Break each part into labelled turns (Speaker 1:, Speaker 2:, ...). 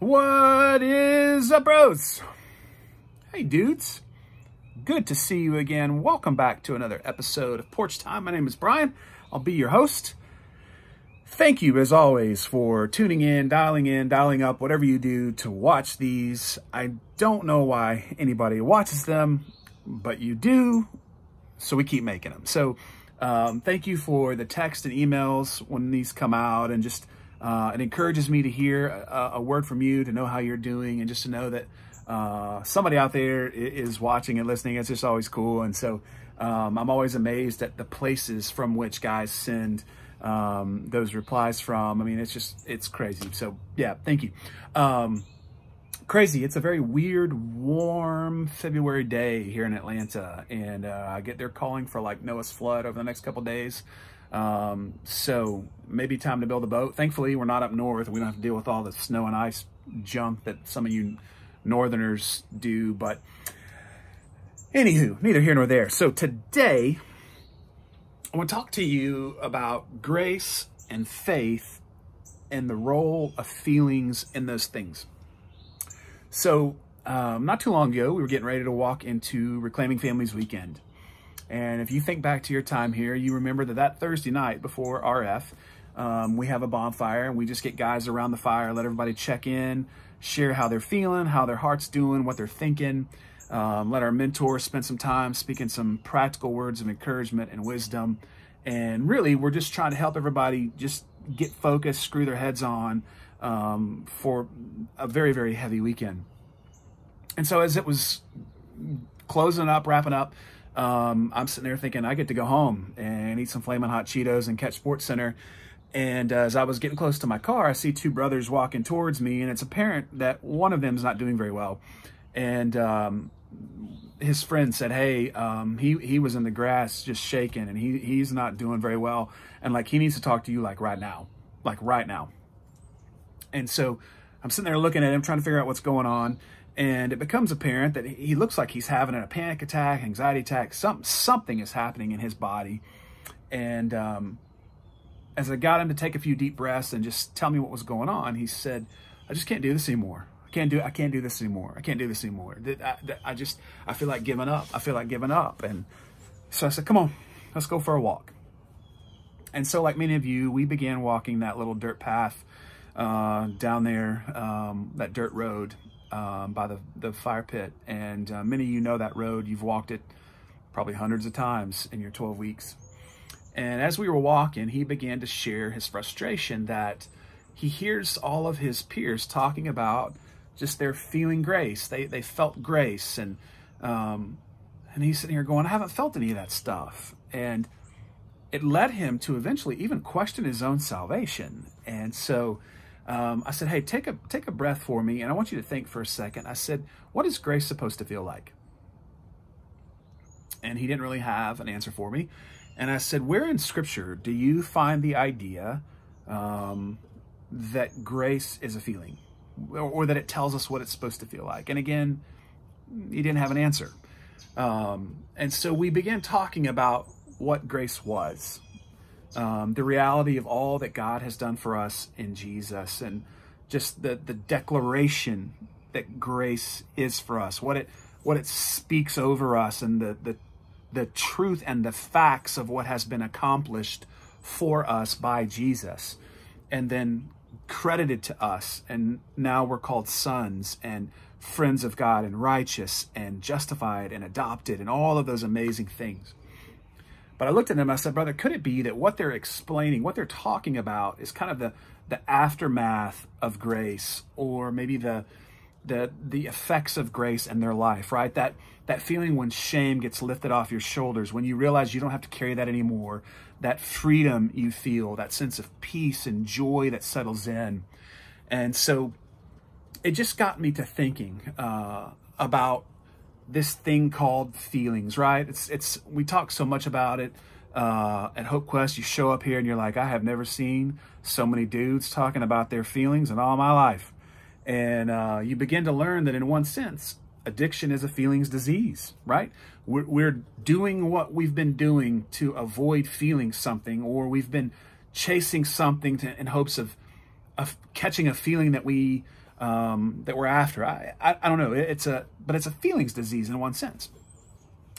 Speaker 1: What is up, bros? Hey, dudes. Good to see you again. Welcome back to another episode of Porch Time. My name is Brian. I'll be your host. Thank you, as always, for tuning in, dialing up, whatever you do to watch these. I don't know why anybody watches them, but you do, so we keep making them. So thank you for the text and emails when these come out, and just it encourages me to hear a word from you, to know how you're doing, and just to know that somebody out there is watching and listening. It's just always cool. And so I'm always amazed at the places from which guys send those replies from. I mean, it's crazy. So yeah, thank you. Crazy. It's a very weird, warm February day here in Atlanta, and I get they're calling for like Noah's flood over the next couple days. So maybe time to build a boat. Thankfully, we're not up north. We don't have to deal with all the snow and ice junk that some of you northerners do. But anywho, neither here nor there. So today, I want to talk to you about grace and faith and the role of feelings in those things. So not too long ago, we were getting ready to walk into Reclaiming Families Weekend. And if you think back to your time here, you remember that Thursday night before RF, we have a bonfire, and we just get guys around the fire, let everybody check in, share how they're feeling, how their heart's doing, what they're thinking. Let our mentors spend some time speaking some practical words of encouragement and wisdom. And really, we're just trying to help everybody just get focused, screw their heads on for a very, very heavy weekend. And so as it was closing up, wrapping up, I'm sitting there thinking I get to go home and eat some Flamin' Hot Cheetos and catch Sports Center. And as I was getting close to my car, I see two brothers walking towards me, and it's apparent that one of them is not doing very well. And his friend said, hey, he was in the grass just shaking, and he's not doing very well. And like, he needs to talk to you like right now. And so I'm sitting there looking at him, trying to figure out what's going on. And it becomes apparent that he looks like he's having a panic attack, anxiety attack. Something is happening in his body. And as I got him to take a few deep breaths and just tell me what was going on, he said, I just can't do this anymore. I can't do this anymore. I can't do this anymore. I feel like giving up. I feel like giving up. And so I said, come on, let's go for a walk. And so like many of you, we began walking that little dirt path down there, that dirt road by the fire pit. And many of you know that road. You've walked it probably hundreds of times in your 12 weeks. And as we were walking, he began to share his frustration that he hears all of his peers talking about just their feeling grace. They felt grace. And he's sitting here going, I haven't felt any of that stuff. And it led him to eventually even question his own salvation. And so I said, hey, take a breath for me, and I want you to think for a second. I said, what is grace supposed to feel like? And he didn't really have an answer for me. And I said, where in Scripture do you find the idea that grace is a feeling, or that it tells us what it's supposed to feel like? And again, he didn't have an answer. And so we began talking about what grace was. The reality of all that God has done for us in Jesus, and just the declaration that grace is for us, what it speaks over us, and the truth and the facts of what has been accomplished for us by Jesus, and then credited to us. And now we're called sons and friends of God, and righteous and justified and adopted, and all of those amazing things. But I looked at them, I said, brother, could it be that what they're explaining, what they're talking about, is kind of the aftermath of grace, or maybe the effects of grace in their life, right? That feeling when shame gets lifted off your shoulders, when you realize you don't have to carry that anymore, that freedom you feel, that sense of peace and joy that settles in. And so it just got me to thinking about this thing called feelings, right? We talk so much about it at HopeQuest. You show up here and you're like, I have never seen so many dudes talking about their feelings in all my life. And you begin to learn that in one sense, addiction is a feelings disease, right? We're doing what we've been doing to avoid feeling something, or we've been chasing something in hopes of catching a feeling that we that we're after. I don't know. But it's a feelings disease in one sense.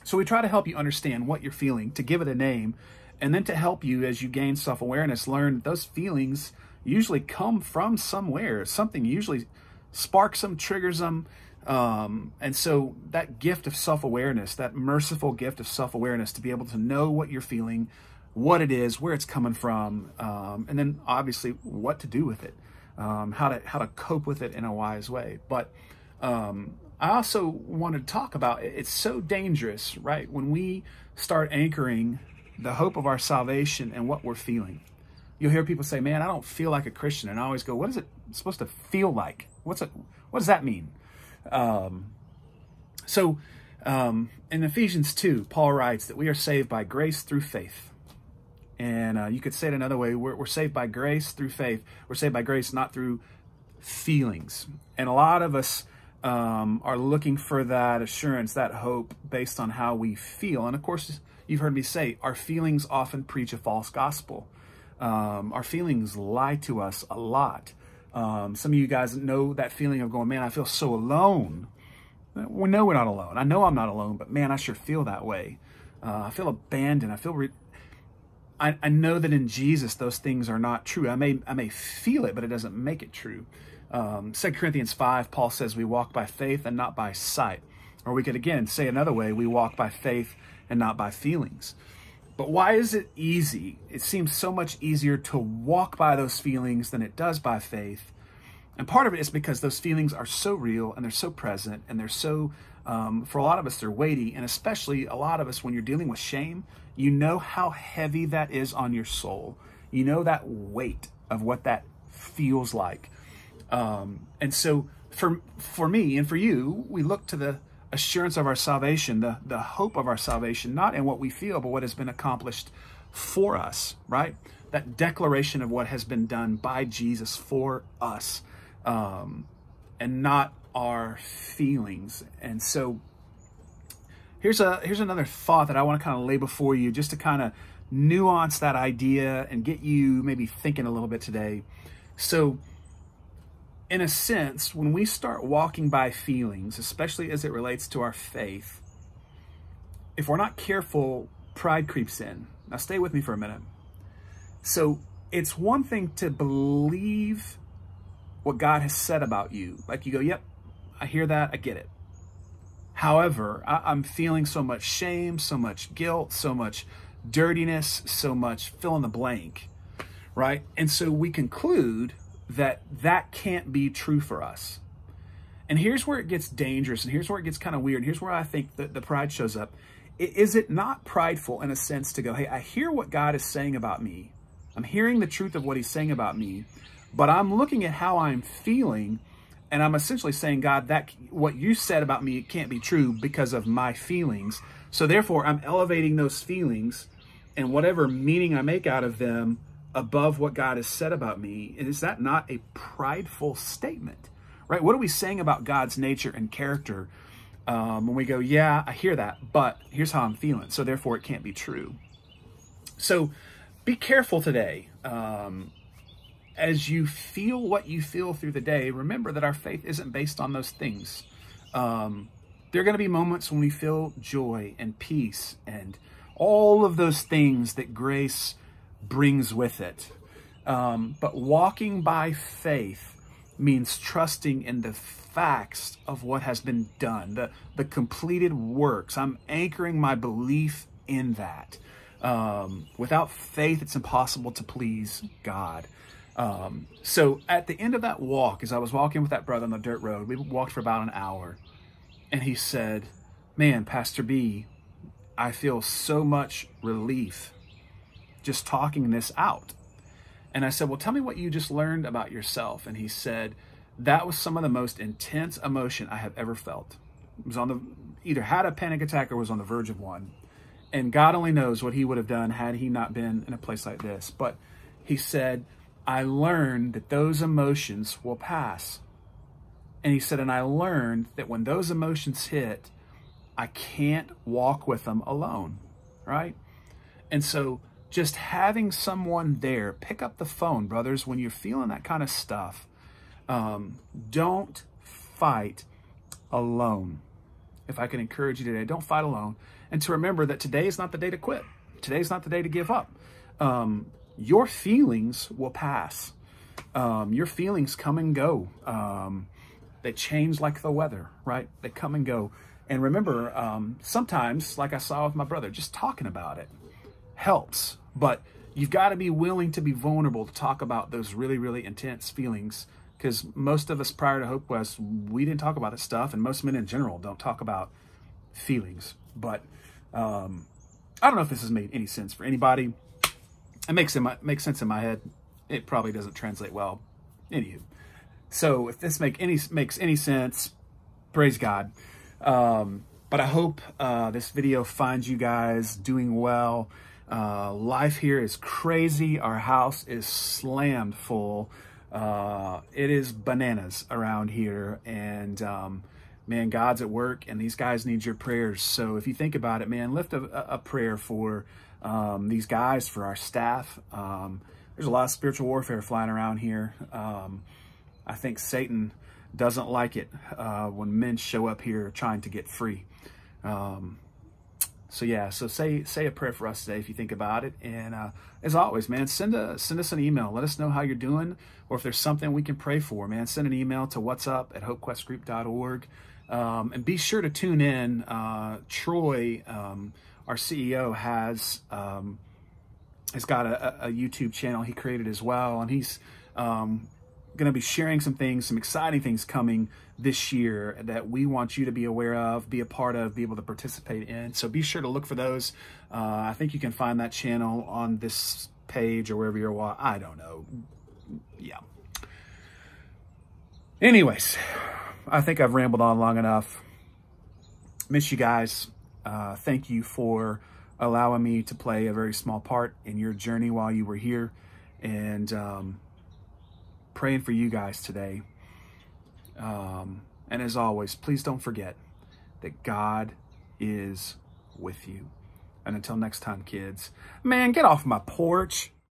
Speaker 1: So we try to help you understand what you're feeling, to give it a name, and then to help you as you gain self-awareness, learn that those feelings usually come from somewhere. Something usually sparks them, triggers them. And so that gift of self-awareness, that merciful gift of self-awareness, to be able to know what you're feeling, what it is, where it's coming from, and then obviously what to do with it, how to cope with it in a wise way. But I also want to talk about, it's so dangerous, right? When we start anchoring the hope of our salvation and what we're feeling. You'll hear people say, man, I don't feel like a Christian. And I always go, what is it supposed to feel like? What does that mean? In Ephesians 2, Paul writes that we are saved by grace through faith. And you could say it another way. We're saved by grace through faith. We're saved by grace, not through feelings. And a lot of us are looking for that assurance, that hope, based on how we feel. And of course, you've heard me say, our feelings often preach a false gospel. Our feelings lie to us a lot. Some of you guys know that feeling of going, man, I feel so alone. We know we're not alone. I know I'm not alone, but man, I sure feel that way. I feel abandoned. I know that in Jesus, those things are not true. I may feel it, but it doesn't make it true. 2 Corinthians 5, Paul says we walk by faith and not by sight. Or we could again say another way, we walk by faith and not by feelings. But why is it easy? It seems so much easier to walk by those feelings than it does by faith. And part of it is because those feelings are so real and they're so present and they're so, for a lot of us, they're weighty. And especially a lot of us, when you're dealing with shame, you know how heavy that is on your soul. You know that weight of what that feels like. And so for me and for you, we look to the assurance of our salvation, the hope of our salvation, not in what we feel, but what has been accomplished for us, right? That declaration of what has been done by Jesus for us, and not our feelings. And so here's another thought that I want to kind of lay before you, just to kind of nuance that idea and get you maybe thinking a little bit today. So in a sense, when we start walking by feelings, especially as it relates to our faith, if we're not careful, pride creeps in. Now stay with me for a minute. So it's one thing to believe what God has said about you. Like you go, yep, I hear that, I get it. However, I'm feeling so much shame, so much guilt, so much dirtiness, so much fill in the blank, right? And so we conclude that can't be true for us. And here's where it gets dangerous, and here's where it gets kind of weird, and here's where I think that the pride shows up. Is it not prideful in a sense to go, hey, I hear what God is saying about me. I'm hearing the truth of what he's saying about me, but I'm looking at how I'm feeling, and I'm essentially saying, God, that what you said about me, it can't be true because of my feelings. So therefore, I'm elevating those feelings and whatever meaning I make out of them above what God has said about me. And is that not a prideful statement, right? What are we saying about God's nature and character when we go, yeah, I hear that, but here's how I'm feeling, so therefore it can't be true. So be careful today. As you feel what you feel through the day, remember that our faith isn't based on those things. There are going to be moments when we feel joy and peace and all of those things that grace brings with it. But walking by faith means trusting in the facts of what has been done, the completed works. I'm anchoring my belief in that. Without faith, it's impossible to please God. So at the end of that walk, as I was walking with that brother on the dirt road, we walked for about an hour, and he said, man, Pastor B, I feel so much relief just talking this out. And I said, well, tell me what you just learned about yourself. And he said, that was some of the most intense emotion I have ever felt. It was either had a panic attack or was on the verge of one. And God only knows what he would have done had he not been in a place like this. But he said, I learned that those emotions will pass. And he said, and I learned that when those emotions hit, I can't walk with them alone, right? And so just having someone there, pick up the phone, brothers, when you're feeling that kind of stuff. Don't fight alone. If I can encourage you today, don't fight alone. And to remember that today is not the day to quit. Today is not the day to give up. Your feelings will pass. Your feelings come and go. They change like the weather, right? They come and go. And remember, sometimes, like I saw with my brother, just talking about it helps. But you've got to be willing to be vulnerable to talk about those really, really intense feelings. Because most of us prior to HopeQuest, we didn't talk about this stuff. And most men in general don't talk about feelings. But I don't know if this has made any sense for anybody. It makes sense in my head. It probably doesn't translate well. Anywho. So if this makes any sense, praise God. But I hope this video finds you guys doing well. Life here is crazy. Our house is slammed full. It is bananas around here. And man, God's at work, and these guys need your prayers. So if you think about it, man, lift a prayer for these guys, for our staff. There's a lot of spiritual warfare flying around here. I think Satan doesn't like it when men show up here trying to get free. So yeah, so say a prayer for us today if you think about it. And as always, man, send us an email. Let us know how you're doing, or if there's something we can pray for, man. Send an email to whatsup@hopequestgroup.org. And be sure to tune in. Troy, our CEO, has got a YouTube channel he created as well, and he's going to be sharing some exciting things coming this year that we want you to be aware of, be a part of, be able to participate in. So be sure to look for those. I think you can find that channel on this page or wherever you're watching. I don't know. Yeah. Anyways, I think I've rambled on long enough. Miss you guys. Thank you for allowing me to play a very small part in your journey while you were here. And praying for you guys today. And as always, please don't forget that God is with you. And until next time, kids, man, get off my porch.